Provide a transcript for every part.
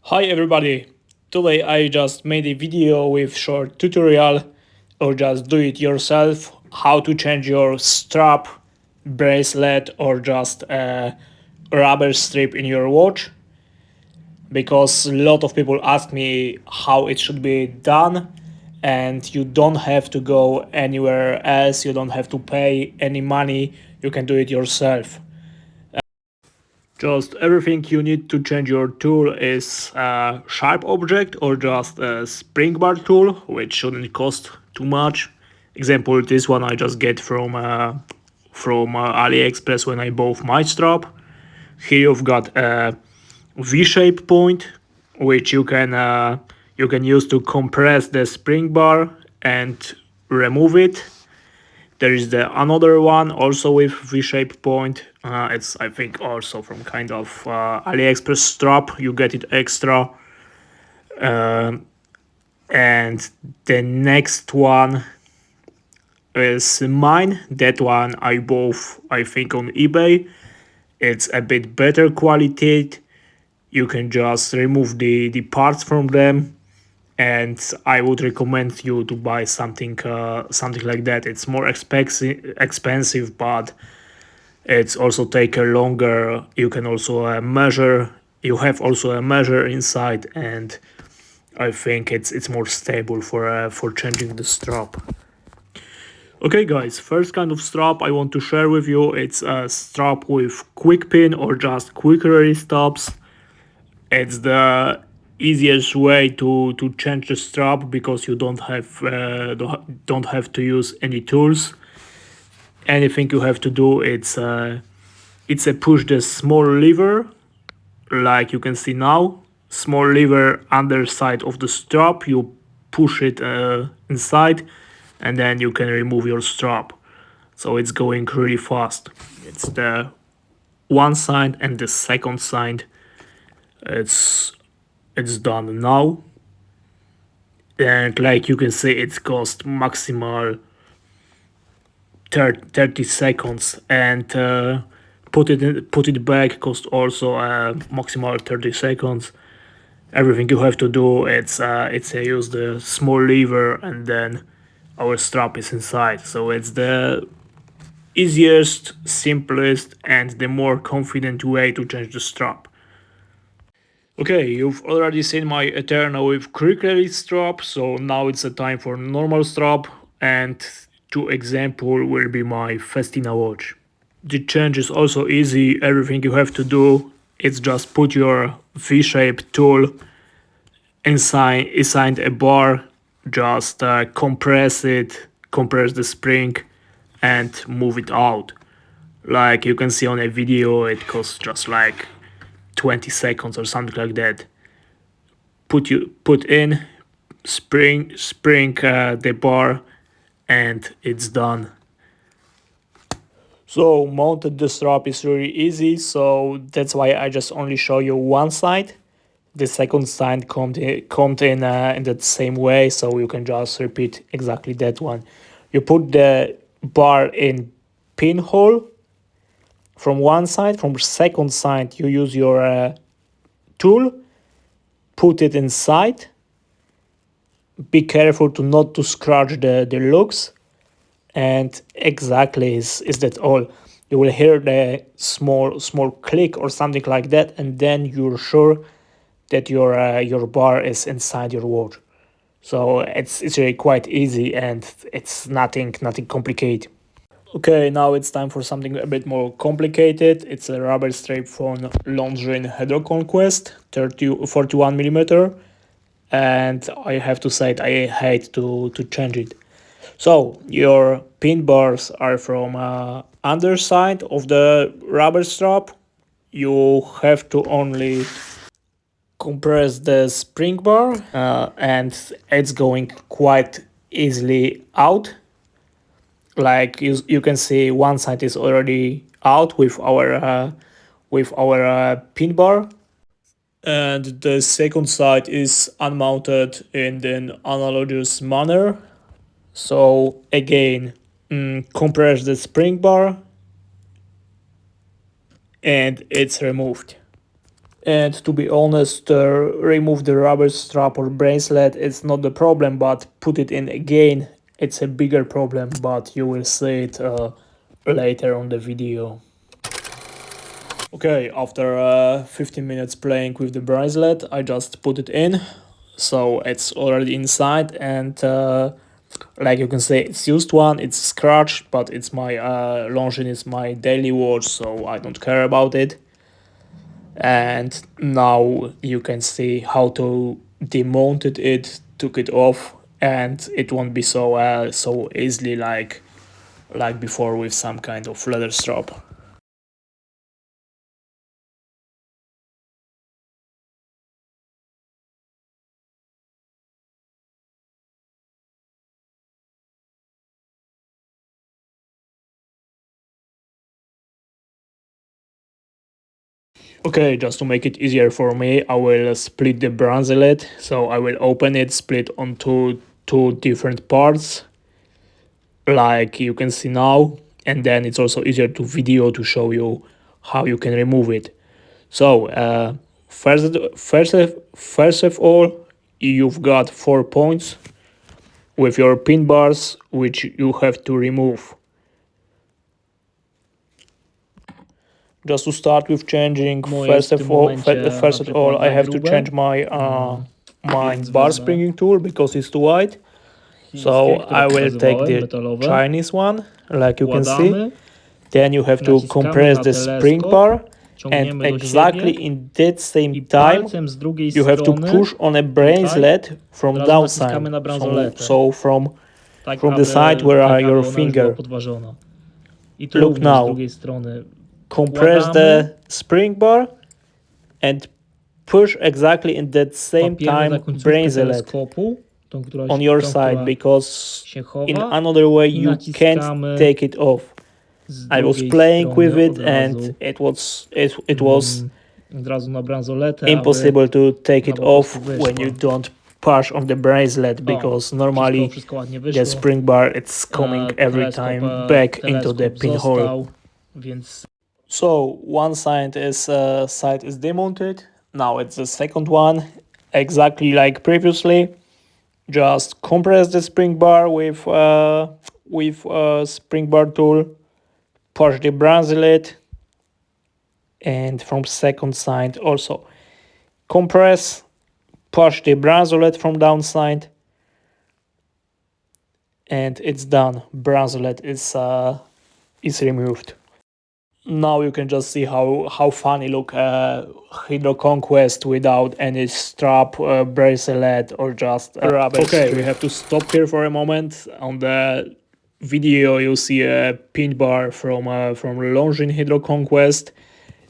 Hi everybody! Today I just made a video with short tutorial or just do it yourself how to change your strap, bracelet or just a rubber strip in your watch, because a lot of people ask me how it should be done, and you don't have to go anywhere else, you don't have to pay any money, you can do it yourself. Just everything you need to change your tool is a sharp object or just a spring bar tool, which shouldn't cost too much. Example, this one I just get from AliExpress when I bought my strap. Here you've got a V-shape point, which you can use to compress the spring bar and remove it. There is the another one also with V-shaped point. It's I think also from kind of AliExpress strap. You get it extra. And the next one is mine. That one I bought I think on eBay. It's a bit better quality. You can just remove the parts from them, and I would recommend you to buy something like that. It's more expensive, but it's also take a longer. You can also measure. You have also a measure inside, and I think it's more stable for changing the strap. Okay, guys, first kind of strap I want to share with you. It's a strap with quick pin or just quick release stops. It's the easiest way to change the strap because you don't have to use any tools. Anything you have to do it's a push the small lever, like you can see now. Small lever underside of the strap, you push it inside, and then you can remove your strap. So it's going really fast. It's the one side and the second side. It's done now, and like you can see it cost maximal 30 seconds, and put it back cost also maximal 30 seconds. Everything you have to do it's use the small lever, and then our strap is inside. So it's the easiest, simplest and the more confident way to change the strap. Okay, you've already seen my Eterna with quick release strap, so now it's a time for normal strap, and two example will be my Festina watch. The change is also easy. Everything you have to do is just put your V-shaped tool inside a bar, just compress the spring and move it out. Like you can see on a video, it costs just like 20 seconds or something like that. Put in spring the bar, and it's done. So mounted the strap is really easy, so that's why I just only show you one side. The second side comes in that same way, so you can just repeat exactly that one. You put the bar in pinhole from one side. From the second side you use your tool, put it inside. Be careful to not to scratch the looks, and exactly is that all. You will hear the small click or something like that, and then you're sure that your bar is inside your watch. So it's really quite easy, and it's nothing complicated. Okay, now it's time for something a bit more complicated. It's a rubber strap from Longines Hydro Conquest 41 millimeter, and I have to say it, I hate to change it. So your pin bars are from underside of the rubber strap. You have to only compress the spring bar, and it's going quite easily out. Like you can see, one side is already out with our pin bar, and the second side is unmounted in an analogous manner. So again, compress the spring bar, and it's removed. And to be honest, remove the rubber strap or bracelet, it's not the problem, but put it in again, it's a bigger problem, but you will see it later on the video. Okay, after 15 minutes playing with the bracelet, I just put it in, so it's already inside, and like you can say, it's used one, it's scratched, but it's my Longines is my daily watch, so I don't care about it. And now you can see how to demounted it, took it off, and it won't be so easily like before with some kind of leather strap. Okay, just to make it easier for me, I will split the bracelet. So I will open it, split onto two different parts, like you can see now, and then it's also easier to video to show you how you can remove it. So first of all, you've got 4 points with your pin bars, which you have to remove. Just to start with changing, first of all, I have to change my bar springing tool because it's too wide. So I will take the Chinese one, like you can see. Then you have to compress the spring bar, and exactly in that same time you have to push on a bracelet from downside. So from the side where are your finger. Look now, compress the spring bar and push exactly in that same time bracelet on your side, because in another way you can't take it off. I was playing with it and it was impossible to take it off when you don't push on the bracelet, because normally the spring bar it's coming every time back into the pinhole. So one side is demounted. Now it's the second one, exactly like previously. Just compress the spring bar with spring bar tool, push the bracelet, and from second side also compress, push the bracelet from downside, and it's done. Bracelet is removed. Now you can just see how funny look Hydro Conquest without any strap, bracelet, or just rubber. Okay, we have to stop here for a moment. On the video you see a pin bar from Longines Hydro Conquest.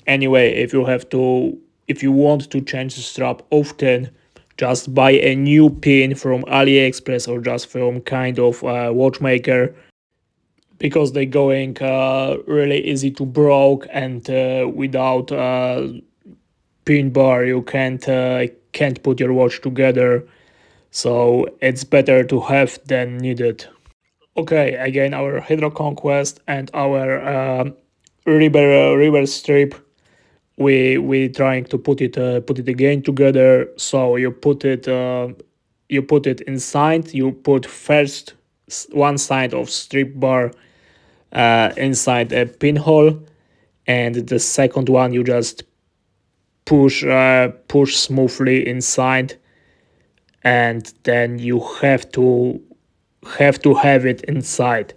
Anyway, if you want to change the strap often, just buy a new pin from AliExpress or just from kind of watchmaker, because they're going really easy to broke, and without pin bar you can't put your watch together, so it's better to have than needed. Okay, again our Hydro Conquest and our river strip, we trying to put it again together. So you put it inside, you put first one side of strip bar inside a pinhole, and the second one you just push smoothly inside, and then you have it inside.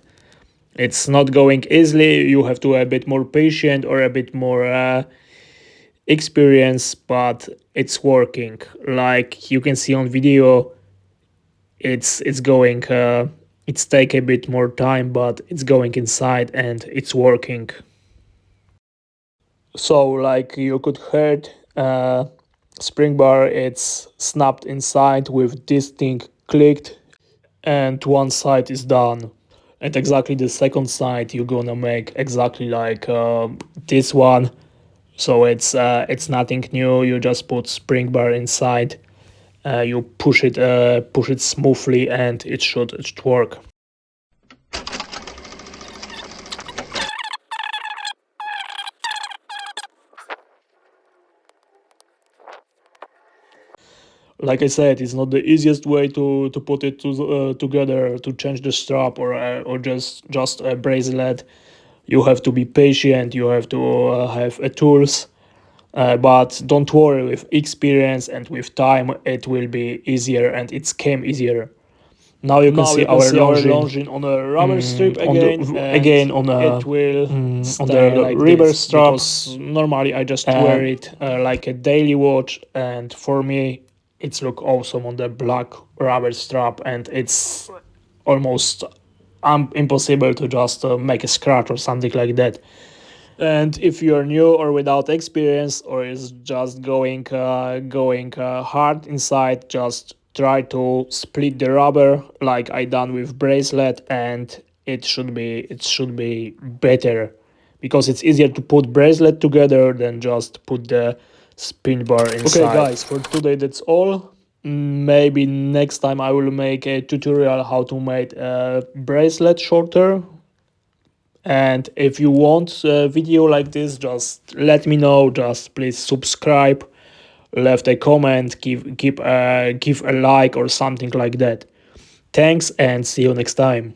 It's not going easily, you have to be a bit more patient or a bit more experience, but it's working. Like you can see on video, it's going it's take a bit more time, but it's going inside and it's working. So like you could heard, spring bar it's snapped inside with this thing clicked, and one side is done. And exactly the second side you're gonna make exactly like this one. So it's nothing new, you just put spring bar inside, you push it smoothly, and it should work. Like I said, it's not the easiest way to put it together, to change the strap or just a bracelet. You have to be patient, you have to have tools, but don't worry, with experience and with time it will be easier, and it came easier. Now you can see our Longines On a rubber strip on the again, and again on it a will on stay the like rubber this strap. because normally I just Uh, wear it like a daily watch, and for me it's look awesome on the black rubber strap, and it's almost impossible to just make a scratch or something like that. And if you're new or without experience, or is just going hard inside, just try to split the rubber like I done with bracelet, and it should be better, because it's easier to put bracelet together than just put the spin bar inside. okay, guys, for today that's all. Maybe next time I will make a tutorial how to make a bracelet shorter. And if you want a video like this, just let me know. Just please subscribe, left a comment, give a like or something like that. Thanks, and see you next time.